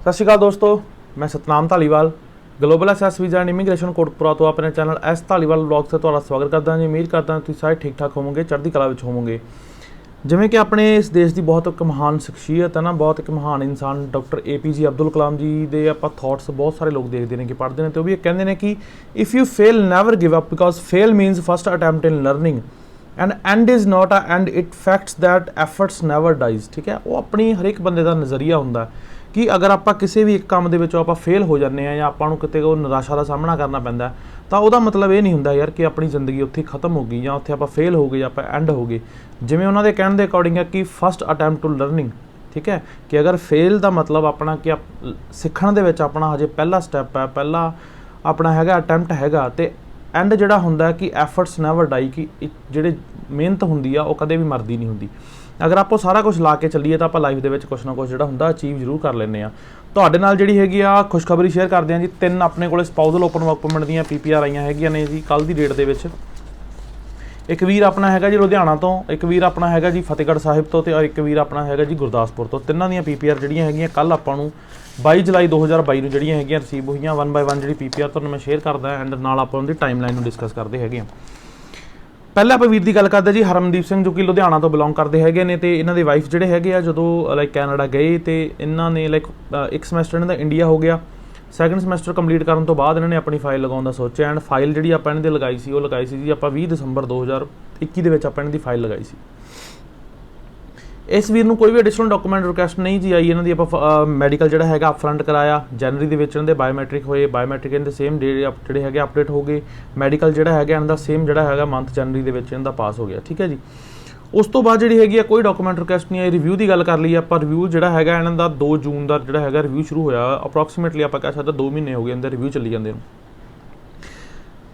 सत श्री अकाल दोस्तों, मैं Satnam Dhaliwal global SS visa and immigration Kotpura तो अपने चैनल एस धालीवाल ब्लॉग से तुहाडा स्वागत करदा जी। उम्मीद करदा तुसीं सारे ठीक ठाक होवोगे, चढ़दी कला विच होवोगे। जिवें कि अपने इस देश की बहुत एक महान शख्सियत है ना, बहुत एक महान इंसान डॉक्टर APJ अब्दुल कलाम जी के आपां थॉट्स बहुत सारे लोग देखते हैं कि पढ़ते हैं, तो भी कहते हैं कि if you fail never give up because fail means first attempt in learning and end is not a end it facts that efforts never dies. ठीक है, वो अपनी हर एक बंदे का नज़रिया होंदा कि अगर आप किसी भी एक काम दे विचों आप फेल हो जाते हैं या आपां किते कोई निराशा का सामना करना पैंदा तो वह मतलब ये नहीं होंदा यार कि अपनी जिंदगी उत्थे खत्म हो गई या उत्थे आप फेल हो गए या आप एंड हो गए। जिवें उन्होंने कहने के अकॉर्डिंग है कि फस्ट अटैम्प्ट टू लर्निंग, ठीक है, कि अगर फेल का मतलब अपना कि सीखण दे विच अपना हजे पहला स्टैप है, पहला अपना हैगा अटैम्प्ट हैगा, तो एंड जिहड़ा हुंदा कि एफर्ट्स नैवर डाई, कि जिहड़ी मेहनत हुंदी आ वो कदे भी मरदी नहीं हुंदी। अगर आप सारा कुछ ला के चलीए तो आप लाइफ के कुछ ना कुछ जो होंगे अचीव जरूर कर लें। तो नाल जी हैगी आ खुशखबरी शेयर करते हैं जी। 3 अपने को स्पाउजल ओपन वर्क परमिट दी PPR आईयां हैगियां ने जी कल की डेट के विच। एक वीर अपना है जी लुधियाना तो, एक वीर अपना है जी फतेहगढ़ साहिब तो, एक वीर अपना है जी गुरदासपुर तो। तिन्हों दी PPR जिहड़ियां हैगियां कल आपां नूं 22 जुलाई 2022 नूं जिहड़ियां हैगियां रिसीव होईयां। 1 बाय 1 जी PPR तुहानूं मैं शेयर करदा एंड नाल आपां उहदी टाइमलाइन नूं डिस्कस करते हैं। पहले आप वीर की गल करते जी हरमनदीप सिंह जो कि लुधियाना तो बिलोंग करते हैं, तो इन्हों के वाइफ जोड़े है जो लाइक कैनेडा गए तो इन्होंने लाइक एक समैसटर इन्हों इंडिया हो गया। सैकेंड समैसटर कंप्लीट करने तो बाद इन्होंने अपनी फाइल लगाने का सोचा एंड फाइल जी आप लगाई सी वो लगाई सी जी आप 20 दिसंबर 2021 आप इन्हों की फाइल लगाई सी। इस वीर नूं कोई भी एडिशनल डॉकूमेंट रिक्वेस्ट नहीं जी आई। इन्हों की मैडिकल जो है अपफ्रंट कराया जनवरी के इन्होंने बायोमैट्रिक होए, बायोमैट्रिक इन्होंने सेम डे जोड़े है अपडेट हो गए। मैडिकल जो है इन्हों सेम जो है मंथ जनवरी के इन्हों पास हो गया। ठीक है जी, उस तो बाद जी है कोई डॉकूमेंट रिक्वेस्ट नहीं आई। रिव्यू की गल कर ली आप, रिव्यू जो है इन्हों का 2 जून का जो है रिव्यू शुरू होया। अप्रोक्सीमेटली आप कह सकते 2 महीने हो गए इनके रिव्यू चली जाते।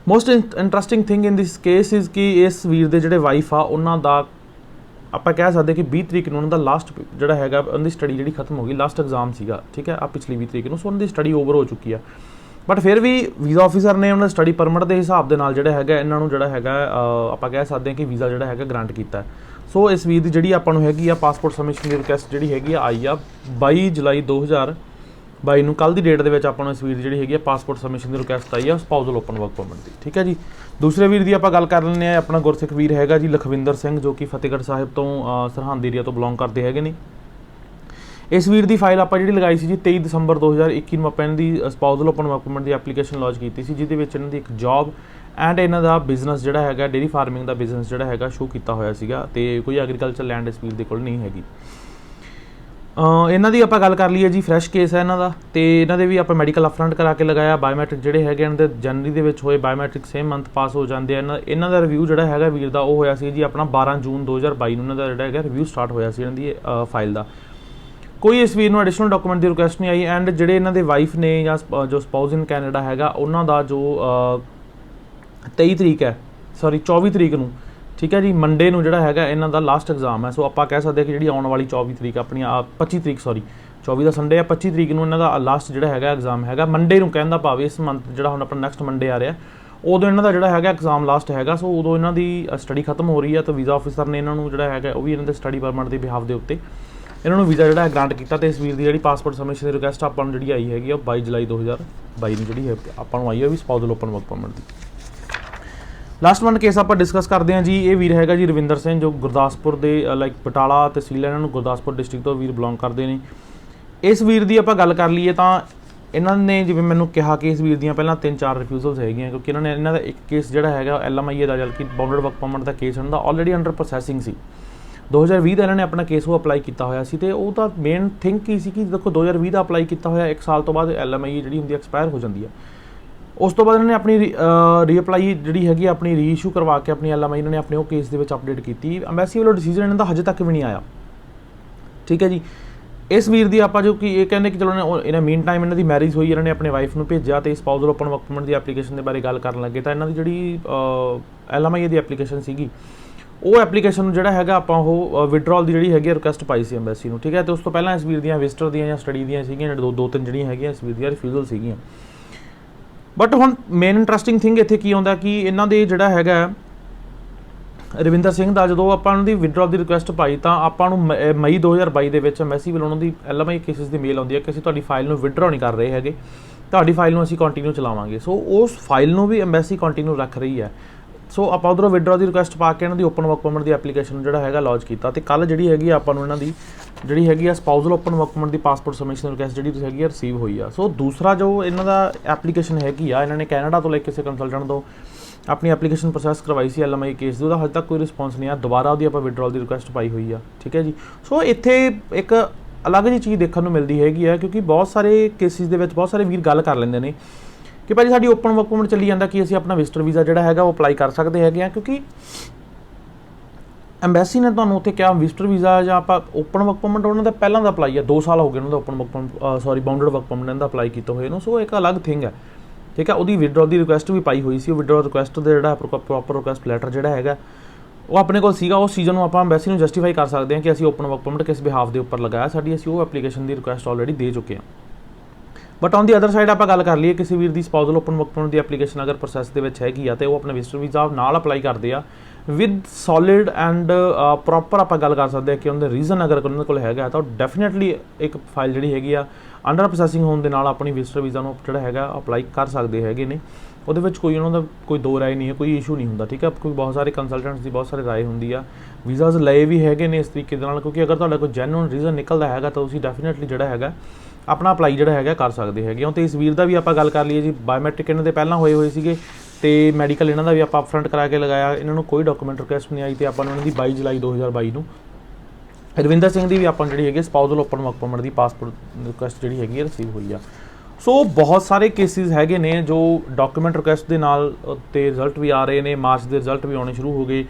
Most interesting thing in this case is कि इस वीर के जोड़े वाइफ आ उन्हों का आप कह सकते कि 20 तरीक को उन्होंने लास्ट जोड़ा है उनकी स्टडी जी खत्म हो गई, लास्ट एग्जाम सीगा। ठीक है, पिछली 20 तरीक को सो उनकी स्टडी ओवर हो चुकी है, बट फिर भी वीज़ा ऑफिसर ने उन्होंने स्टडी परमिट के हिसाब के नाल जोड़ा है इन्हों जोड़ा है आप कह सकते हैं कि वीज़ा जोड़ा है ग्रांट किया। सो इस वीर की जी आपको हैगी पासपोर्ट सबमिशन की रिक्वेस्ट जी हैगी आई आ 22 जुलाई 2022 नूं कल की डेट के आपको इस वीर जी हैगी पासपोर्ट सबमिशन की रिक्वेस्ट आई है स्पाउजल ओपन वर्क परमिट की। ठीक है जी, दूसरे वीर की आप गल कर लें अपना गुरसिख वीर है जी लखविंदर सिंह जो कि फतेहगढ़ साहिब तो सरहंद एरिया तो बिलोंग करते हैं नहीं। इस वीर की फाइल आप जी लगाई सी जी 23 दिसंबर 2021 में आप इन्होंने स्पाउजल ओपन वर्क परमिट की एप्लीकेशन लॉन्च की सी, जिहदे विच इन्हां दी एक जॉब एंड इन्हां दा बिजनेस जिहड़ा है डेयरी फार्मिंग का बिजनेस जिहड़ा है शो किया होया सीगा, ते कोई एग्रीकल्चर लैंड इस वीर दे कोल नहीं हैगी। इन्हां दी आपां गल कर लीए जी फ्रैश केस है इन्हां दा, ते इन्हां दे भी आपां मैडिकल अपफ्रंट करा के लगाया। बायोमैट्रिक जिहड़े है इन्हां दे जनवरी दे विच होए, बायोमैट्रिक सेम मंथ पास हो जाते हैं। इन्हां दा रिव्यू जिहड़ा है वीर दा ओह होया सी जी अपना 12 जून 2022 इन्हां दा जिहड़ा है रिव्यू स्टार्ट होया सी इन्हां दी फाइल का। कोई इस वीर नूं एडिशनल डॉकूमेंट की रिक्वेस्ट नहीं आई एंड जिहड़े इन्हां दे वाइफ ने या जो स्पाउज इन कैनेडा है उन्हां दा जो 23 तरीक है सॉरी 24 तरीक नूं, ठीक है जी, मंडे नूं जिहड़ा है इन्हां दा लास्ट एग्जाम है। सो आप कह सकते हैं कि जी आने वाली 24 तरीक अपनी 25 तरीक सॉरी 24 का संडे है, 25 तरीक नूं इन्हां दा लास्ट जिहड़ा है एग्जाम है मंडे नूं, कहण दा भाव इस मंथ जिहड़ा हुण अपना नैक्सट मंडे आ रहा उदों इन्हां दा जिहड़ा है एग्जाम लास्ट है। सो उदों इन्हां दी स्टडी खत्म हो रही है, तो वीज़ा ऑफिसर ने इन्हां नूं जिहड़ा है वो भी इन्हां दे स्टडी परमिट के बिहाफ के उत्ते इन्होंने वीज़ा जो ग्रांट किया। तो इस वीर की जी पासपोर्ट सबमिशन की रिक्वेस्ट आपको जी आई हैगी 22 जुलाई 2022 में जी आपको आई है भी स्पाउजल ओपन वर्क परमिट की। लास्ट वन केस आप डिस्कस करते हैं जी। ये वीर है जी रविंदर सिंह जो गुरदासपुर के लाइक बटाला तहसील इन्होंने गुरदासपुर डिस्ट्रिक्ट तो वीर बिलोंग करते हैं। इस वीर की आप गल कर लीए तो इन्होंने जिवें मैंने कहा कि इस वीर दी पहला 3-4 रिफ्यूजल्स है, क्योंकि इन्होंने इन्हों का एक केस जोड़ा है LMIA का जबकि बाउंडेड वर्क परमिट का केस इन्होंने ऑलरेडी अंडर प्रोसैसिंग सी। 2020 इन्होंने अपना केस वो अपलाई किया होया सी, ते वो तो मेन थिंक की सी कि देखो 2020 का अपलाई किया होया 1 साल तो बाद LMIA जी होंगी एक्सपायर हो जाती है। उस तो बाद इन्होंने अपनी रीअपलाई जी हैगी अपनी री इशू करवा के अपनी LMI इन्होंने अपने वो केस के अपडेट की। अंबैसी वालों डिसीजन इन्हों का हजे तक भी नहीं आया। ठीक है जी, इस वीर की आप जो कि ये कहने कि चलो इन्हें मीन टाइम इन्हों की मैरिज हुई, इन्होंने अपने वाइफ को भेजा तो स्पाउजल ओपन वर्क परमिट की एप्लीकेशन के बारे गल कर लगे तो इन्हों की जी LMIA की एप्लीकेशन सी वो एप्लीकेशन जो है आप विड्रॉल की जी है रिक्वेस्ट पाई सी अंबैसी में। ठीक है, तो उस तो पहला इस वीर दी विजिटर दी या स्टडी दी 2-3 जड़ियाँ है इस वीर दी रिफ्यूजल सी। बट हुण मेन इंटरस्टिंग थिंग इत्थे की आउंदा कि इन्हां दे जिहड़ा हैगा ਰਵਿੰਦਰ ਸਿੰਘ ਦਾ ਜਦੋਂ ਆਪਾਂ ਉਹਨਾਂ ਦੀ ਵਿਡਰਾਅ ਦੀ ਰਿਕੁਐਸਟ ਪਾਈ ਤਾਂ ਆਪਾਂ ਨੂੰ ਮਈ 2022 ਦੇ ਵਿੱਚ ਐਮਬੈਸੀ ਵੱਲੋਂ ਉਹਨਾਂ ਦੀ LMI ਕੇਸਿਸ ਦੀ ਮੇਲ ਆਉਂਦੀ ਹੈ ਕਿ ਅਸੀਂ ਤੁਹਾਡੀ ਫਾਈਲ ਨੂੰ ਵਿਡਰਾਅ ਨਹੀਂ ਕਰ ਰਹੇ ਹੈਗੇ, ਤੁਹਾਡੀ ਫਾਈਲ ਨੂੰ ਅਸੀਂ ਕੰਟੀਨਿਊ ਚਲਾਵਾਂਗੇ। ਸੋ ਉਸ ਫਾਈਲ ਨੂੰ ਵੀ ਐਮਬੈਸੀ ਕੰਟੀਨਿਊ ਰੱਖ ਰਹੀ ਹੈ। ਸੋ ਆਪਾਂ ਉੱਧਰੋਂ ਵਿਡਰਾਅ ਦੀ ਰਿਕੁਐਸਟ ਪਾ ਕੇ ਇਹਨਾਂ ਦੀ ਓਪਨ ਵਰਕ ਪਰਮਿਟ ਦੀ ਐਪਲੀਕੇਸ਼ਨ ਜਿਹੜਾ ਹੈਗਾ ਲੌਂਚ ਕੀਤਾ, ਅਤੇ ਕੱਲ੍ਹ ਜਿਹੜੀ ਹੈਗੀ ਆਪਾਂ ਨੂੰ ਇਹਨਾਂ ਦੀ ਜਿਹੜੀ ਹੈਗੀ ਆ ਸਪਾਊਜ਼ਲ ਓਪਨ ਵਰਕ ਪਰਮਿਟ ਦੀ ਪਾਸਪੋਰਟ ਸਬਮਿਸ਼ਨ ਰਿਕੁਐਸਟ ਜਿਹੜੀ ਹੈਗੀ ਆ ਰਿਸੀਵ ਹੋਈ ਆ। ਸੋ ਦੂਸਰਾ ਜੋ ਇਹਨਾਂ ਦਾ ਐਪਲੀਕੇਸ਼ਨ ਹੈਗੀ ਆ, ਇਹਨਾਂ ਨੇ ਕੈਨੇਡਾ ਤੋਂ ਲੈ ਕੇ ਕਿਸੇ ਕੰਸਲਟੈਂਟ ਤੋਂ ਆਪਣੀ ਐਪਲੀਕੇਸ਼ਨ ਪ੍ਰੋਸੈਸ ਕਰਵਾਈ ਸੀ LMI ਕੇਸ ਦੀ, ਉਹਦਾ ਹਜੇ ਤੱਕ ਕੋਈ ਰਿਸਪੌਂਸ ਨਹੀਂ ਆ। ਦੁਬਾਰਾ ਉਹਦੀ ਆਪਾਂ ਵਿਡਰਾਅਲ ਦੀ ਰਿਕੁਐਸਟ ਪਾਈ ਹੋਈ ਆ, ਠੀਕ ਹੈ ਜੀ। ਸੋ ਇੱਥੇ ਇੱਕ ਅਲੱਗ ਜਿਹੀ ਚੀਜ਼ ਦੇਖਣ ਨੂੰ ਮਿਲਦੀ ਹੈਗੀ ਆ, ਕਿਉਂਕਿ ਬਹੁਤ ਸਾਰੇ ਕੇਸਿਸ ਦੇ ਵਿੱਚ ਬਹੁਤ ਸਾਰੇ ਵੀਰ ਗੱਲ ਕਰ ਲੈਂਦੇ ਨੇ ਕਿ ਭਾਜੀ ਸਾਡੀ ਓਪਨ ਵਰਕ ਪਰਮਿਟ ਚੱਲੀ ਜਾਂਦਾ, ਕਿ ਅਸੀਂ ਆਪਣਾ ਵਿਜ਼ਟਰ ਵੀਜ਼ਾ ਜਿਹੜਾ ਹੈਗਾ ਉਹ ਅਪਲਾਈ ਕਰ ਸਕਦੇ ਹੈਗੇ ਆ, ਕਿਉਂਕਿ ਐਮਬੈਸੀ ਨੇ ਤੁਹਾਨੂੰ ਉੱਥੇ ਕਿਹਾ ਵਿਜ਼ਟਰ ਵੀਜ਼ਾ ਜਾਂ ਆਪਾਂ ਓਪਨ ਵਰਕ ਪਰਮਿਟ ਉਹਨਾਂ ਦਾ ਪਹਿਲਾਂ ਦਾ ਅਪਲਾਈ ਆ, 2 ਸਾਲ ਹੋ ਗਏ ਉਹਨਾਂ ਦਾ open work bounded work permit ਦਾ ਅਪਲਾਈ ਕੀਤਾ ਹੋਏ ਨੂੰ। ਸੋ ਇੱਕ ਅਲੱਗ ਥਿੰਗ ਹੈ, ਠੀਕ ਹੈ। ਉਹਦੀ ਵਿਡਰਾਅ ਦੀ ਰਿਕੁਐਸਟ ਵੀ ਪਾਈ ਹੋਈ ਸੀ, ਉਹ ਵਿਡਰਾਅ ਰਿਕੁਐਸਟ ਦਾ ਜਿਹੜਾ ਪ੍ਰੋਪਰ ਰਿਕੁਐਸਟ ਲੈਟਰ ਜਿਹੜਾ ਹੈਗਾ ਉਹ ਆਪਣੇ ਕੋਲ ਸੀਗਾ। ਉਸ ਚੀਜ਼ ਨੂੰ ਆਪਾਂ ਐਮਬੈਸੀ ਨੂੰ ਜਸਟੀਫਾਈ ਕਰ ਸਕਦੇ ਹਾਂ ਕਿ ਅਸੀਂ ਓਪਨ ਵਰਕ ਪਰਮਿਟ ਕਿਸ ਬਿਹਾਫ ਦੇ ਉੱਪਰ ਲਗਾਇਆ, ਸਾਡੀ ਅਸੀਂ ਉਹ ਐਪਲੀਕੇਸ਼ਨ ਦੀ ਰਿਕੁਐਸਟ ਆਲਰੇਡੀ ਦੇ ਚੁੱਕੇ ਹਾਂ। But on the other side ਆਪਾਂ ਗੱਲ ਕਰ ਲਈਏ, ਕਿਸੇ ਵੀਰ ਦੀ ਸਪਾਊਜ਼ਲ ਓਪਨ ਵਰਕ ਪਰਮਿਟ ਦੀ ਐਪਲੀਕੇਸ਼ਨ ਅਗਰ ਪ੍ਰੋਸੈਸ ਦੇ ਵਿੱਚ ਹੈਗੀ ਆ ਅਤੇ ਉਹ ਆਪਣੇ ਵਿਜ਼ਟਰ ਵੀਜ਼ਾ ਨਾਲ ਅਪਲਾਈ ਕਰਦੇ ਆ ਵਿਦ ਸੋਲਿਡ ਐਂਡ ਪ੍ਰੋਪਰ, ਆਪਾਂ ਗੱਲ ਕਰ ਸਕਦੇ ਹਾਂ ਕਿ ਉਹਦੇ ਰੀਜ਼ਨ ਅਗਰ ਉਹਨਾਂ ਕੋਲ ਹੈਗਾ ਤਾਂ ਉਹ ਡੈਫੀਨੇਟਲੀ ਇੱਕ ਫਾਈਲ ਜਿਹੜੀ ਹੈਗੀ ਆ ਅੰਡਰ ਪ੍ਰੋਸੈਸਿੰਗ ਹੋਣ ਦੇ ਨਾਲ ਆਪਣੀ ਵਿਜ਼ਟਰ ਵੀਜ਼ਾ ਨੂੰ ਜਿਹੜਾ ਹੈਗਾ ਅਪਲਾਈ ਕਰ ਸਕਦੇ ਹੈਗੇ ਨੇ। ਉਹਦੇ ਵਿੱਚ ਕੋਈ ਉਹਨਾਂ ਦਾ ਕੋਈ ਦੋ ਰਾਏ ਨਹੀਂ ਹੈ, ਕੋਈ ਇਸ਼ੂ ਨਹੀਂ ਹੁੰਦਾ, ਠੀਕ ਹੈ। ਕੋਈ ਬਹੁਤ ਸਾਰੇ ਕੰਸਲਟੈਂਟਸ ਦੀ ਬਹੁਤ ਸਾਰੇ ਰਾਏ ਹੁੰਦੀ ਆ, ਵੀਜ਼ਾਜ਼ ਲਏ ਵੀ ਹੈਗੇ ਨੇ ਇਸ ਤਰੀਕੇ ਦੇ ਨਾਲ, ਕਿਉਂਕਿ ਅਗਰ ਤੁਹਾਡਾ ਕੋਈ ਜੈਨੂਅਨ ਰੀਜ਼ਨ ਨਿਕਲਦਾ ਹੈਗਾ ਤਾਂ ਤੁਸੀਂ ਡੈਫੀਨੇਟਲੀ ਜਿਹੜਾ ਹੈਗਾ ਆਪਣਾ ਅਪਲਾਈ ਜਿਹੜਾ ਹੈਗਾ ਕਰ ਸਕਦੇ ਹੈਗੇ ਹੋ। ਅਤੇ ਇਸ ਵੀਰ ਦਾ ਵੀ ਆਪਾਂ ਗੱਲ ਕਰ ਲਈਏ ਜੀ, ਬਾਇਓਮੈਟ੍ਰਿਕ ਇਹਨਾਂ ਦੇ ਪਹਿਲਾਂ ਹੋਏ ਸੀਗੇ ਅਤੇ ਮੈਡੀਕਲ ਇਹਨਾਂ ਦਾ ਵੀ ਆਪਾਂ ਅਪਫਰੰਟ ਕਰਾ ਕੇ ਲਗਾਇਆ, ਇਹਨਾਂ ਨੂੰ ਕੋਈ ਡਾਕੂਮੈਂਟ ਰਿਕੁਐਸਟ ਨਹੀਂ ਆਈ, ਅਤੇ ਆਪਾਂ ਨੂੰ ਇਹਨਾਂ ਦੀ 22 ਜੁਲਾਈ 2022 ਨੂੰ ਰਵਿੰਦਰ ਸਿੰਘ ਦੀ ਵੀ ਆਪਾਂ ਜਿਹੜੀ ਹੈਗੀ ਸਪਾਊਜ਼ਲ ਓਪਨ ਵਰਕ ਪਰਮਿਟ ਦੀ ਪਾਸਪੋਰਟ ਰਿਕੁਐਸਟ ਜਿਹੜੀ ਹੈਗੀ ਰਿਸੀਵ ਹੋਈ ਆ। ਸੋ ਬਹੁਤ ਸਾਰੇ ਕੇਸਿਸ ਹੈਗੇ ਨੇ ਜੋ ਡਾਕੂਮੈਂਟ ਰਿਕੁਐਸਟ ਦੇ ਨਾਲ ਅਤੇ ਰਿਜ਼ਲਟ ਵੀ ਆ ਰਹੇ ਨੇ, ਮਾਰਚ ਦੇ ਰਿਜ਼ਲਟ ਵੀ ਆਉਣੇ ਸ਼ੁਰੂ ਹੋ ਗਏ।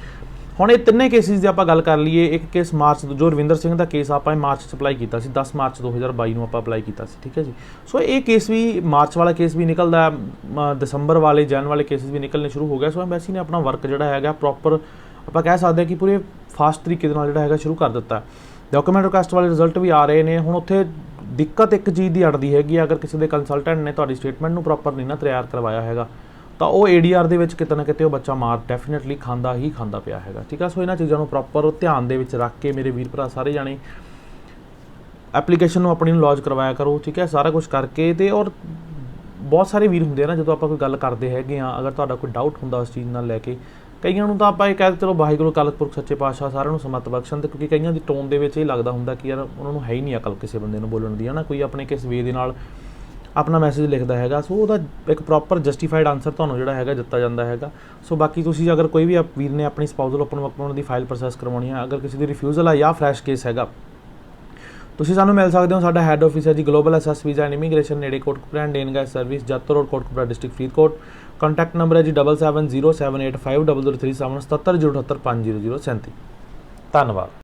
ਹੁਣ ਇਹ ਤਿੰਨੇ ਕੇਸਿਸ ਦੀ ਆਪਾਂ ਗੱਲ ਕਰ ਲਈਏ, ਇੱਕ ਕੇਸ ਮਾਰਚ ਜੋ ਰਵਿੰਦਰ ਸਿੰਘ ਦਾ ਕੇਸ ਆਪਾਂ ਮਾਰਚ 'ਚ ਅਪਲਾਈ ਕੀਤਾ ਸੀ, 10 ਮਾਰਚ 2022 ਨੂੰ ਆਪਾਂ ਅਪਲਾਈ ਕੀਤਾ ਸੀ, ਠੀਕ ਹੈ ਜੀ। ਸੋ ਇਹ ਕੇਸ ਵੀ ਮਾਰਚ ਵਾਲਾ ਕੇਸ ਵੀ ਨਿਕਲਦਾ, ਦਸੰਬਰ ਵਾਲੇ ਜਨ ਵਾਲੇ ਕੇਸਿਸ ਵੀ ਨਿਕਲਣੇ ਸ਼ੁਰੂ ਹੋ ਗਿਆ। ਸੋ ਐਮਬੈਸੀ ਨੇ ਆਪਣਾ ਵਰਕ ਜਿਹੜਾ ਹੈਗਾ ਪ੍ਰੋਪਰ ਆਪਾਂ ਕਹਿ ਸਕਦੇ ਹਾਂ ਕਿ ਪੂਰੇ ਫਾਸਟ ਤਰੀਕੇ ਦੇ ਨਾਲ ਜਿਹੜਾ ਹੈਗਾ ਸ਼ੁਰੂ ਕਰ ਦਿੱਤਾ। ਡਾਕੂਮੈਂਟ ਰਿਕੁਐਸਟ ਵਾਲੇ ਰਿਜ਼ਲਟ ਵੀ ਆ ਰਹੇ ਨੇ। ਹੁਣ ਉੱਥੇ ਦਿੱਕਤ ਇੱਕ ਚੀਜ਼ ਦੀ ਅੜਦੀ ਹੈਗੀ, ਅਗਰ ਕਿਸੇ ਦੇ ਕੰਸਲਟੈਂਟ ਨੇ ਤੁਹਾਡੀ ਸਟੇਟਮੈਂਟ ਨੂੰ ਪ੍ਰੋਪਰ ਨਹੀਂ ਨਾ ਤਿਆਰ ਕਰਵਾਇਆ ਹੈਗਾ ਤਾਂ ਉਹ ADR ਦੇ ਵਿੱਚ ਕਿਤੇ ਨਾ ਕਿਤੇ ਉਹ ਬੱਚਾ ਮਾਰ ਡੈਫੀਨੇਟਲੀ ਖਾਂਦਾ ਪਿਆ ਹੈਗਾ, ਠੀਕ ਆ। ਸੋ ਇਹਨਾਂ ਚੀਜ਼ਾਂ ਨੂੰ ਪ੍ਰੋਪਰ ਧਿਆਨ ਦੇ ਵਿੱਚ ਰੱਖ ਕੇ ਮੇਰੇ ਵੀਰ ਭਰਾ ਸਾਰੇ ਜਾਣੇ ਐਪਲੀਕੇਸ਼ਨ ਨੂੰ ਆਪਣੀ ਨੂੰ ਲੌਂਚ ਕਰਵਾਇਆ ਕਰੋ, ਠੀਕ ਹੈ। ਸਾਰਾ ਕੁਝ ਕਰਕੇ ਅਤੇ ਔਰ ਬਹੁਤ ਸਾਰੇ ਵੀਰ ਹੁੰਦੇ ਆ ਨਾ, ਜਦੋਂ ਆਪਾਂ ਕੋਈ ਗੱਲ ਕਰਦੇ ਹੈਗੇ ਆ, ਅਗਰ ਤੁਹਾਡਾ ਕੋਈ ਡਾਊਟ ਹੁੰਦਾ ਉਸ ਚੀਜ਼ ਨਾਲ ਲੈ ਕੇ, ਕਈਆਂ ਨੂੰ ਤਾਂ ਆਪਾਂ ਇਹ ਕਹਿ ਚਲੋ ਵਾਹਿਗੁਰੂ ਅਕਾਲ ਪੁਰਖ ਸੱਚੇ ਪਾਤਸ਼ਾਹ ਸਾਰਿਆਂ ਨੂੰ ਸਮਤ ਬਖਸ਼ਣ, ਤੇ ਕਿਉਂਕਿ ਕਈਆਂ ਦੀ ਟੋਨ ਦੇ ਵਿੱਚ ਇਹ ਲੱਗਦਾ ਹੁੰਦਾ ਕਿ ਯਾਰ ਉਹਨਾਂ ਨੂੰ ਹੈ ਹੀ ਨਹੀਂ ਅਕਲ ਕਿਸੇ ਬੰਦੇ ਨੂੰ ਬੋਲਣ ਦੀ, ਹੈ ਨਾ, ਕੋਈ ਆਪਣੇ ਕਿਸ ਵੇ ਦੇ ਨਾਲ ਆਪਣਾ ਮੈਸੇਜ ਲਿਖਦਾ ਹੈਗਾ। ਸੋ ਉਹਦਾ ਇੱਕ ਪ੍ਰੋਪਰ ਜਸਟੀਫਾਈਡ ਆਨਸਰ ਤੁਹਾਨੂੰ ਜਿਹੜਾ ਹੈਗਾ ਦਿੱਤਾ ਜਾਂਦਾ ਹੈਗਾ। ਸੋ ਬਾਕੀ ਤੁਸੀਂ ਅਗਰ ਕੋਈ ਵੀ ਵੀਰ ਨੇ ਆਪਣੀ ਸਪਾਊਜ਼ਲ ਓਪਨ ਵਰਕ ਪਰਮਿਟ ਦੀ ਫਾਈਲ ਪ੍ਰੋਸੈਸ ਕਰਵਾਉਣੀ ਹੈ, ਅਗਰ ਕਿਸੇ ਦੀ ਰਿਫਿਊਜ਼ਲ ਆ ਜਾਂ ਫਰੈਸ਼ ਕੇਸ ਹੈਗਾ, ਤੁਸੀਂ ਸਾਨੂੰ ਮਿਲ ਸਕਦੇ ਹੋ। ਸਾਡਾ ਹੈੱਡ ਆਫਿਸ ਹੈ ਜੀ global SS visa and immigration, ਨੇੜੇ Kotkapura and den gas service, Jatto road, Kotkapura district Faridkot. Contact number ਹੈ ਜੀ 7707850037 770850050037। ਧੰਨਵਾਦ।